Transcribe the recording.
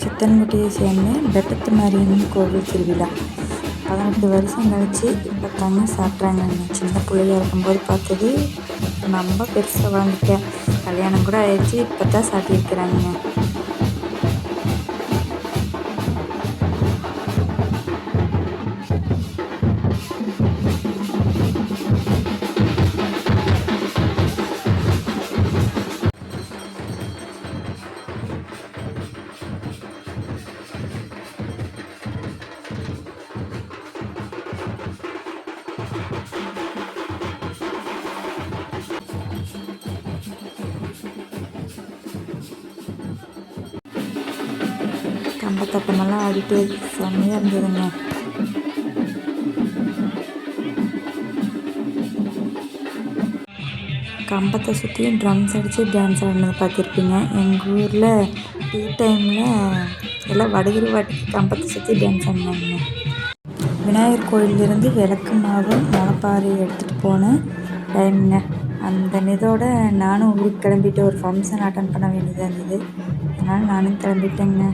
சித்தன்குட்டியை சேர்ந்து பெட்டத்து மாரியம்மன் கோவில் திருவிழா 18 வருஷம் கழிச்சு இப்போ தாங்க சாப்பிட்றாங்க. சின்ன பிள்ளையா இருக்கும்போது பார்த்தது, ரொம்ப பெருசாக வளர்ந்துட்டேன், கல்யாணம் கூட ஆயிடுச்சு, இப்போ தான் சாப்பிட்டுருக்குறாங்க. கம்பத்தப்பமெல்லாம் ஆடிட்டு செம்மையாக இருந்ததுங்க. கம்பத்தை சுற்றியும் ட்ரம்ஸ் அடித்து டான்ஸ் ஆடினது பார்த்துருப்பீங்க. எங்கள் ஊரில் டீ டைமில் எல்லாம் வடகிரி வாட்டிக்கு கம்பத்தை சுற்றி டான்ஸ் ஆடினாங்க. விநாயகர் கோயிலிருந்து விளக்கு மாவு முளைப்பாரி எடுத்துகிட்டு போன டைமுங்க. அந்த இதோட நானும் ஊருக்கு கிளம்பிட்டு ஒரு ஃபங்க்ஷன் அட்டன் பண்ண வேண்டியதாக இருந்தது. அதனால் நானும் கிளம்பிட்டேங்க.